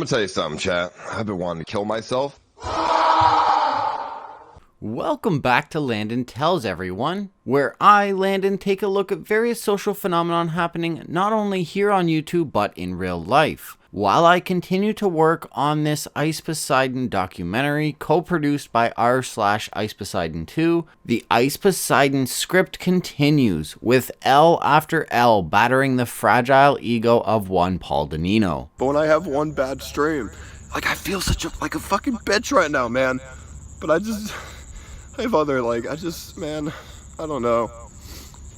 tell you something, chat. I've been wanting to kill myself. Welcome back to Landon Tells, everyone, where I, Landon, take a look at various social phenomenon happening not only here on YouTube, but in real life. While I continue to work on this Ice Poseidon documentary, co-produced by r/Ice Poseidon 2, the Ice Poseidon script continues, with L after L battering the fragile ego of one Paul Denino. But when I have one bad stream, I feel such a fucking bitch right now, man. But I have other, I don't know.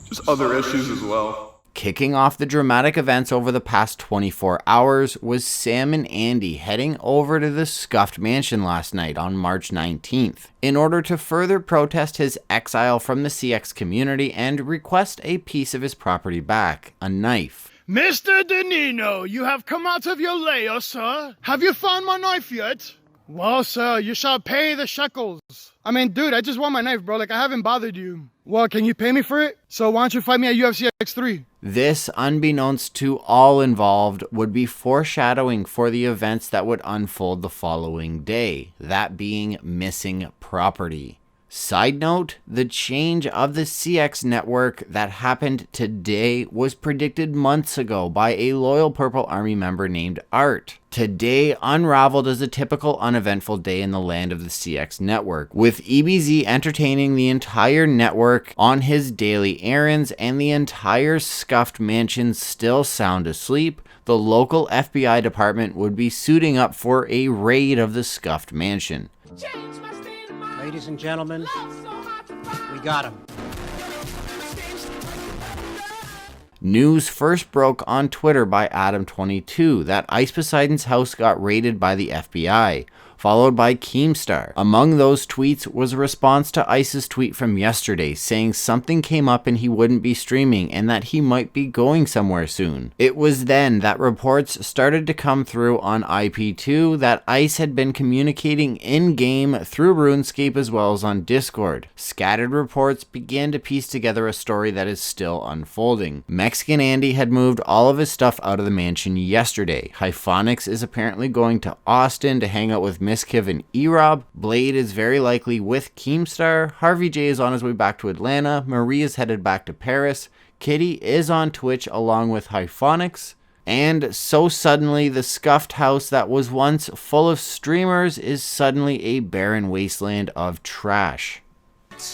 Just other issues as well. Kicking off the dramatic events over the past 24 hours was Sam and Andy heading over to the Scuffed Mansion last night on March 19th in order to further protest his exile from the CX community and request a piece of his property back, a knife. Mr. Denino, you have come out of your lair, sir. Have you found my knife yet? Well, sir, you shall pay the shekels. I mean, dude, I just want my knife, bro. I haven't bothered you. Well, can you pay me for it? So why don't you fight me at UFC X3? This, unbeknownst to all involved, would be foreshadowing for the events that would unfold the following day, that being missing property. Side note, the change of the CX network that happened today was predicted months ago by a loyal Purple Army member named Art. Today unraveled as a typical uneventful day in the land of the CX network, with EBZ entertaining the entire network on his daily errands and the entire Scuffed Mansion still sound asleep. The local FBI department would be suiting up for a raid of the Scuffed Mansion. Ladies and gentlemen, we got him. News first broke on Twitter by Adam22 that Ice Poseidon's house got raided by the FBI, followed by Keemstar. Among those tweets was a response to Ice's tweet from yesterday saying something came up and he wouldn't be streaming and that he might be going somewhere soon. It was then that reports started to come through on IP2 that Ice had been communicating in-game through RuneScape as well as on Discord. Scattered reports began to piece together a story that is still unfolding. Mexican Andy had moved all of his stuff out of the mansion yesterday. Hyphonics is apparently going to Austin to hang out with Miskiv and Erob. Blade is very likely with Keemstar. Harvey J is on his way back to Atlanta. Marie is headed back to Paris. Kitty is on Twitch along with Hyphonics. And so suddenly the Scuffed house that was once full of streamers is suddenly a barren wasteland of trash.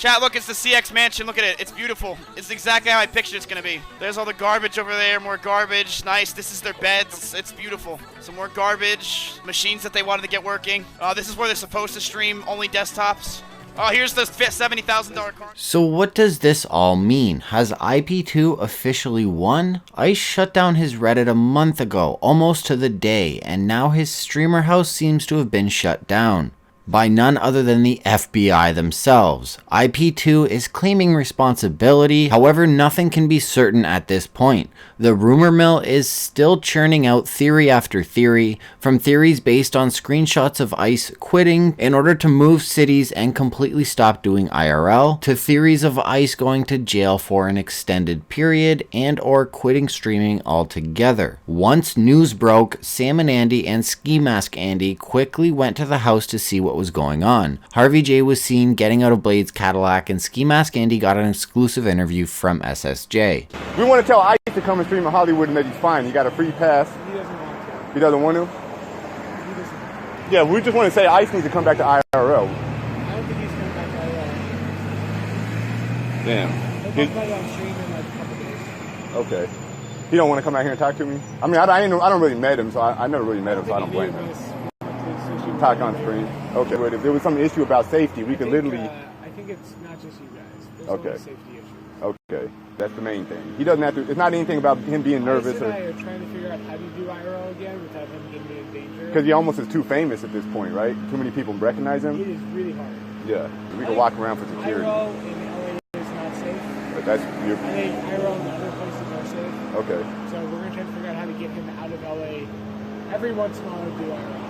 Chat, look, it's the CX mansion. Look at it. It's beautiful. It's exactly how I pictured it's going to be. There's all the garbage over there. More garbage. Nice. This is their beds. It's beautiful. Some more garbage. Machines that they wanted to get working. This is where they're supposed to stream. Only desktops. Oh, here's the $70,000 car. So what does this all mean? Has IP2 officially won? Ice shut down his Reddit a month ago, almost to the day, and now his streamer house seems to have been shut down by none other than the FBI themselves. IP2 is claiming responsibility, however nothing can be certain at this point. The rumor mill is still churning out theory after theory, from theories based on screenshots of Ice quitting in order to move cities and completely stop doing IRL, to theories of Ice going to jail for an extended period and or quitting streaming altogether. Once news broke, Sam and Andy and Ski Mask Andy quickly went to the house to see what was going on. Harvey J was seen getting out of Blade's Cadillac and Ski Mask Andy got an exclusive interview from SSJ. We want to tell Ice to come and stream in Hollywood and that he's fine. He got a free pass. He doesn't want to. He doesn't want to? Yeah, we just want to say Ice needs to come back to IRL. I don't think he's coming back to IRL. Damn. He'll come back on stream in like a couple days. Okay. He don't want to come out here and talk to me? I mean, I don't really met him, so I never really met him, so I don't blame him. Talk on screen. Okay, but if there was some issue about safety, we could literally... I think it's not just you guys. There's okay. Safety issues. Okay, that's the main thing. He doesn't have to... It's not anything about him being nervous. I are trying to figure out how to do IRL again without him getting in danger. Because he almost is too famous at this point, right? Too many people recognize him. It is really hard. Yeah, we can walk around for security. IRL in LA is not safe. But that's... I think IRL in other places are safe. Okay. So we're going to try to figure out how to get him out of LA every once in a while to do IRL.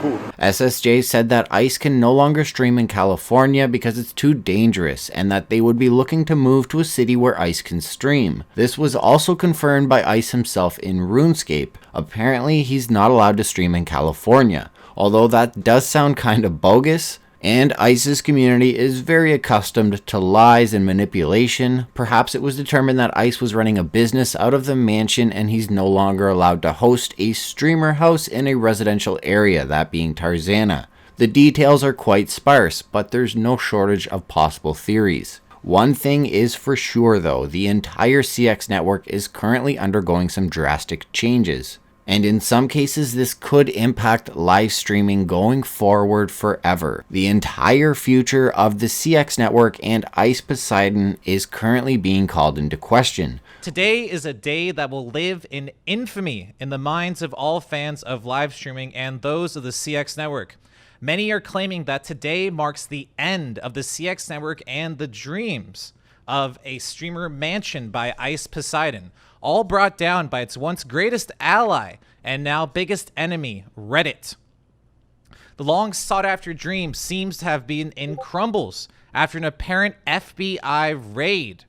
cool. SSJ said that ICE can no longer stream in California because it's too dangerous, and that they would be looking to move to a city where ICE can stream. This was also confirmed by ICE himself in RuneScape. Apparently, he's not allowed to stream in California, although that does sound kind of bogus. And ICE's community is very accustomed to lies and manipulation. Perhaps it was determined that ICE was running a business out of the mansion and he's no longer allowed to host a streamer house in a residential area, that being Tarzana. The details are quite sparse, but there's no shortage of possible theories. One thing is for sure though, the entire CX network is currently undergoing some drastic changes. And in some cases, this could impact live streaming going forward forever. The entire future of the CX network and ICE Poseidon is currently being called into question. Today is a day that will live in infamy in the minds of all fans of live streaming and those of the CX network. Many are claiming that today marks the end of the CX network and the dreams of a streamer mansion by ICE Poseidon, all brought down by its once greatest ally and now biggest enemy, Reddit. The long sought after dream seems to have been in crumbles after an apparent FBI raid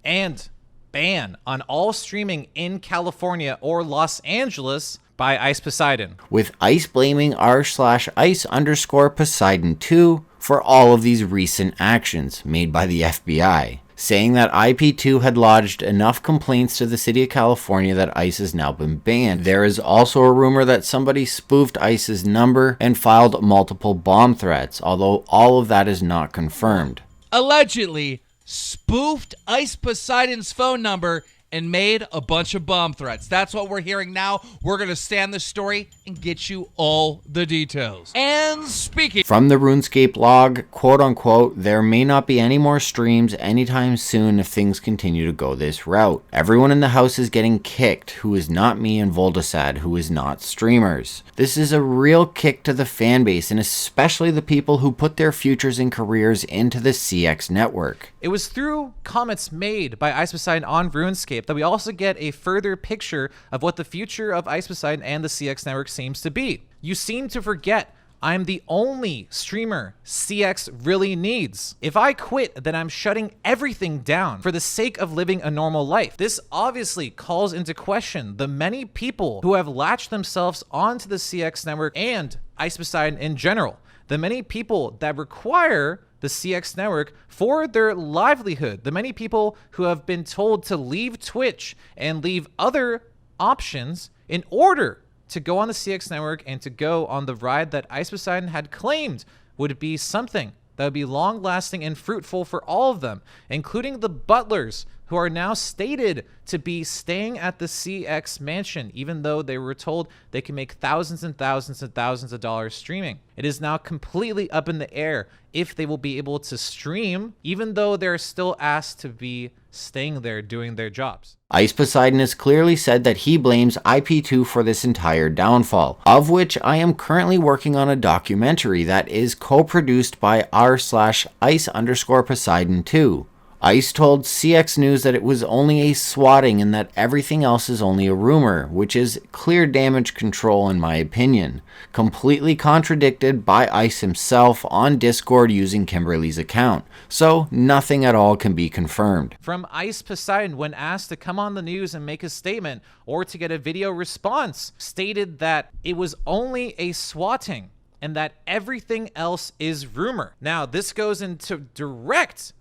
and ban on all streaming in California or Los Angeles by ICE Poseidon. With ICE blaming r/ICE_Poseidon2 for all of these recent actions made by the FBI, saying that IP2 had lodged enough complaints to the city of California that ICE has now been banned. There is also a rumor that somebody spoofed ICE's number and filed multiple bomb threats, although all of that is not confirmed. Allegedly spoofed ICE Poseidon's phone number and made a bunch of bomb threats. That's what we're hearing now. We're going to stand the story and get you all the details. And speaking from the RuneScape log, quote unquote, there may not be any more streams anytime soon if things continue to go this route. Everyone in the house is getting kicked who is not me and Voldasad, who is not streamers. This is a real kick to the fan base and especially the people who put their futures and careers into the CX network. It was through comments made by ICE Poseidon on RuneScape that we also get a further picture of what the future of ICE Poseidon and the CX network seems to be. You seem to forget I'm the only streamer CX really needs. If I quit, then I'm shutting everything down for the sake of living a normal life. This obviously calls into question the many people who have latched themselves onto the CX network and ICE Poseidon in general. The many people that require the CX network for their livelihood. The many people who have been told to leave Twitch and leave other options in order to go on the CX network and to go on the ride that ICE Poseidon had claimed would be something that would be long-lasting and fruitful for all of them, including the butlers who are now stated to be staying at the CX mansion, even though they were told they can make thousands and thousands and thousands of dollars streaming. It is now completely up in the air if they will be able to stream, even though they're still asked to be staying there doing their jobs. ICE Poseidon has clearly said that he blames IP2 for this entire downfall, of which I am currently working on a documentary that is co-produced by r/ICE_Poseidon2. ICE told CX News that it was only a swatting and that everything else is only a rumor, which is clear damage control in my opinion. Completely contradicted by ICE himself on Discord using Kimberly's account, so nothing at all can be confirmed. From ICE Poseidon, when asked to come on the news and make a statement or to get a video response, stated that it was only a swatting and that everything else is rumor. Now, this goes into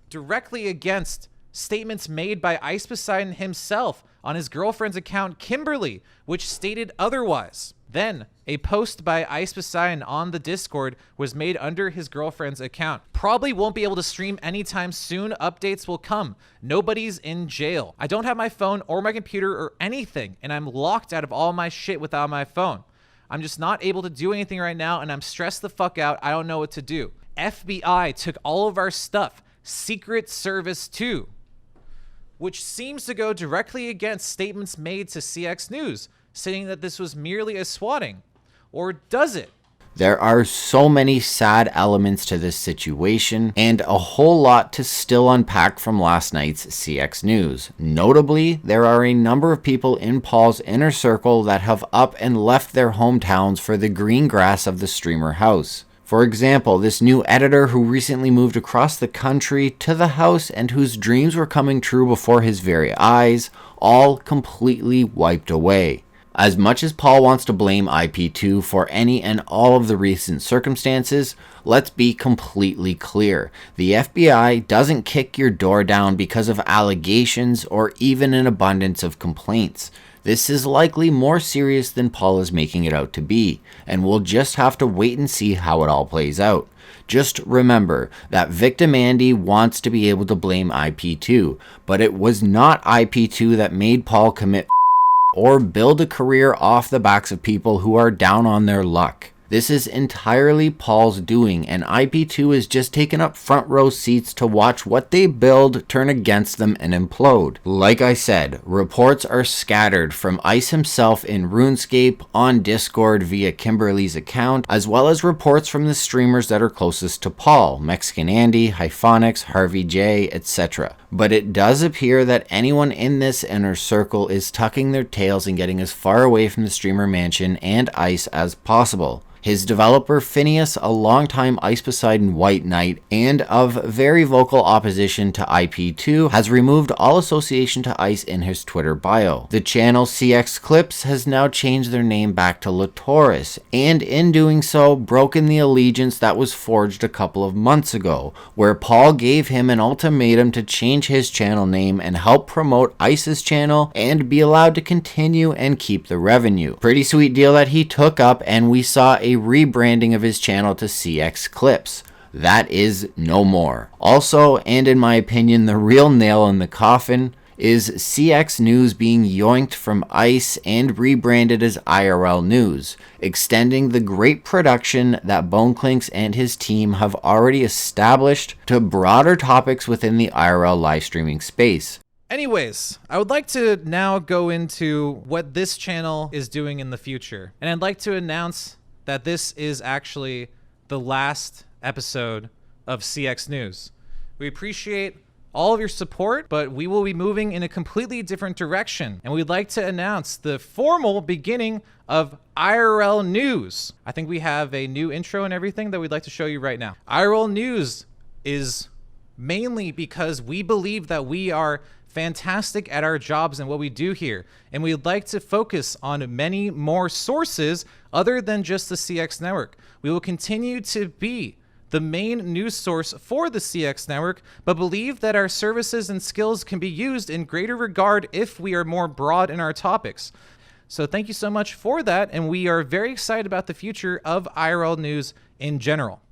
directly against statements made by ICE Poseidon himself on his girlfriend's account, Kimberly, which stated otherwise. Then, a post by ICE Poseidon on the Discord was made under his girlfriend's account. Probably won't be able to stream anytime soon. Updates will come. Nobody's in jail. I don't have my phone or my computer or anything, and I'm locked out of all my shit without my phone. I'm just not able to do anything right now, and I'm stressed the fuck out. I don't know what to do. FBI took all of our stuff. Secret Service too, which seems to go directly against statements made to CX News, saying that this was merely a swatting. Or does it? There are so many sad elements to this situation, and a whole lot to still unpack from last night's CX news. Notably, there are a number of people in Paul's inner circle that have up and left their hometowns for the green grass of the streamer house. For example, this new editor who recently moved across the country to the house and whose dreams were coming true before his very eyes, all completely wiped away. As much as Paul wants to blame IP2 for any and all of the recent circumstances, let's be completely clear. The FBI doesn't kick your door down because of allegations or even an abundance of complaints. This is likely more serious than Paul is making it out to be, and we'll just have to wait and see how it all plays out. Just remember that Victim Andy wants to be able to blame IP2, but it was not IP2 that made Paul commit or build a career off the backs of people who are down on their luck. This is entirely Paul's doing, and IP2 is just taking up front row seats to watch what they build turn against them and implode. Like I said, reports are scattered from Ice himself in RuneScape, on Discord via Kimberly's account, as well as reports from the streamers that are closest to Paul, Mexican Andy, Hyphonics, Harvey J, etc. But it does appear that anyone in this inner circle is tucking their tails and getting as far away from the streamer mansion and Ice as possible. His developer Phineas, a longtime Ice Poseidon White Knight and of very vocal opposition to IP2, has removed all association to Ice in his Twitter bio. The channel CX Clips has now changed their name back to Latoris, and in doing so, broken the allegiance that was forged a couple of months ago, where Paul gave him an ultimatum to change his channel name and help promote Ice's channel and be allowed to continue and keep the revenue. Pretty sweet deal that he took up, and we saw a rebranding of his channel to CX Clips. That is no more. Also, and in my opinion, the real nail in the coffin is CX News being yoinked from Ice and rebranded as IRL News, extending the great production that BoneClinks and his team have already established to broader topics within the IRL live streaming space. Anyways, I would like to now go into what this channel is doing in the future. And I'd like to announce that this is actually the last episode of CX News. We appreciate all of your support, but we will be moving in a completely different direction. And we'd like to announce the formal beginning of IRL News. I think we have a new intro and everything that we'd like to show you right now. IRL News is mainly because we believe that we are fantastic at our jobs and what we do here, and we'd like to focus on many more sources other than just the CX network. We will continue to be the main news source for the CX network, but believe that our services and skills can be used in greater regard if we are more broad in our topics. So thank you so much for that, and we are very excited about the future of IRL News in general.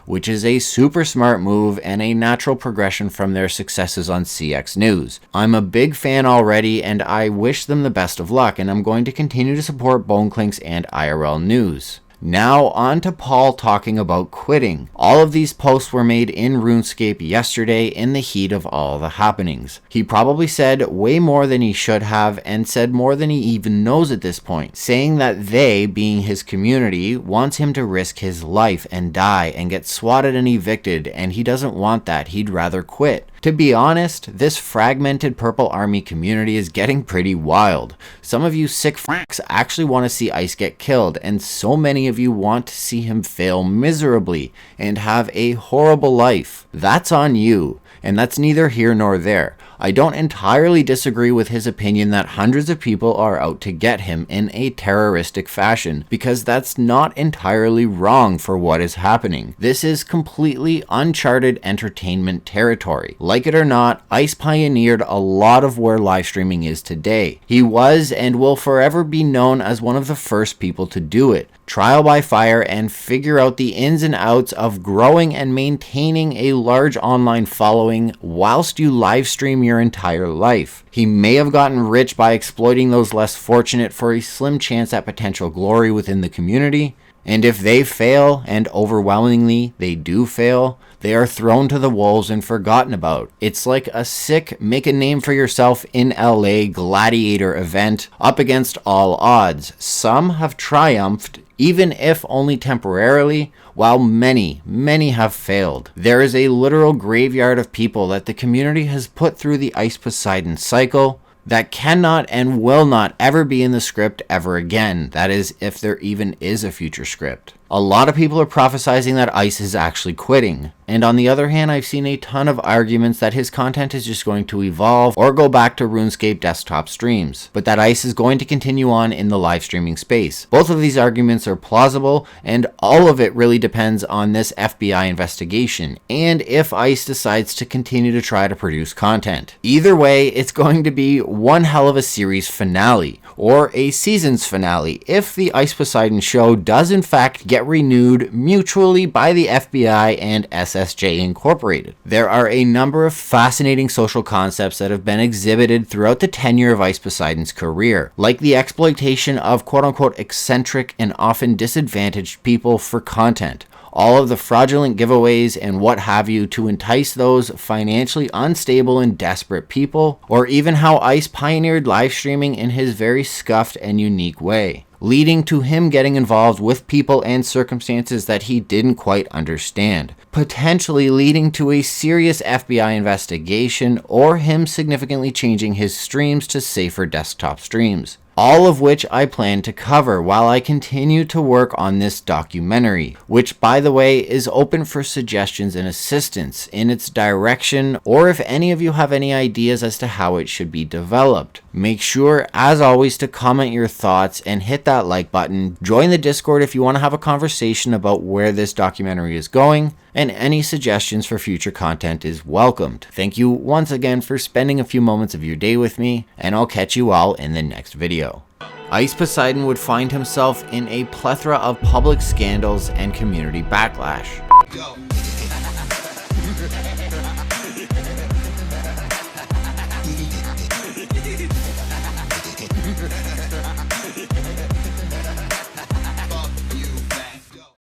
Which is a super smart move and a natural progression from their successes on CX News. I'm a big fan already, and I wish them the best of luck, and I'm going to continue to support BoneClinks and IRL News. Now on to Paul talking about quitting. All of these posts were made in RuneScape yesterday in the heat of all the happenings. He probably said way more than he should have, and said more than he even knows at this point, saying that they, being his community, wants him to risk his life and die and get swatted and evicted, and he doesn't want that. He'd rather quit. To be honest, this fragmented Purple Army community is getting pretty wild. Some of you sick f***s actually want to see Ice get killed, and so many of you want to see him fail miserably and have a horrible life. That's on you, and that's neither here nor there. I don't entirely disagree with his opinion that hundreds of people are out to get him in a terroristic fashion, because that's not entirely wrong for what is happening. This is completely uncharted entertainment territory. Like it or not, Ice pioneered a lot of where live streaming is today. He was and will forever be known as one of the first people to do it. Trial by fire and figure out the ins and outs of growing and maintaining a large online following whilst you live stream your entire life. He may have gotten rich by exploiting those less fortunate for a slim chance at potential glory within the community. And if they fail, and overwhelmingly they do fail, they are thrown to the wolves and forgotten about. It's like a sick make a name for yourself in LA gladiator event up against all odds. Some have triumphed, even if only temporarily, while many have failed. There is a literal graveyard of people that the community has put through the Ice Poseidon cycle that cannot and will not ever be in the script ever again. That is, if there even is a future script. A lot of people are prophesizing that Ice is actually quitting. And on the other hand, I've seen a ton of arguments that his content is just going to evolve or go back to RuneScape desktop streams, but that Ice is going to continue on in the live streaming space. Both of these arguments are plausible, and all of it really depends on this FBI investigation, and if Ice decides to continue to try to produce content. Either way, it's going to be one hell of a series finale, or a season's finale, if the Ice Poseidon show does in fact get renewed mutually by the FBI and SSJ Incorporated. There are a number of fascinating social concepts that have been exhibited throughout the tenure of Ice Poseidon's career, like the exploitation of quote-unquote eccentric and often disadvantaged people for content, all of the fraudulent giveaways and what have you to entice those financially unstable and desperate people, or even how Ice pioneered live streaming in his very scuffed and unique way, leading to him getting involved with people and circumstances that he didn't quite understand, potentially leading to a serious FBI investigation or him significantly changing his streams to safer desktop streams. All of which I plan to cover while I continue to work on this documentary, which by the way is open for suggestions and assistance in its direction, or if any of you have any ideas as to how it should be developed. Make sure, as always, to comment your thoughts and hit that like button. Join the Discord if you want to have a conversation about where this documentary is going, and any suggestions for future content is welcomed. Thank you once again for spending a few moments of your day with me, and I'll catch you all in the next video. Ice Poseidon would find himself in a plethora of public scandals and community backlash. Go.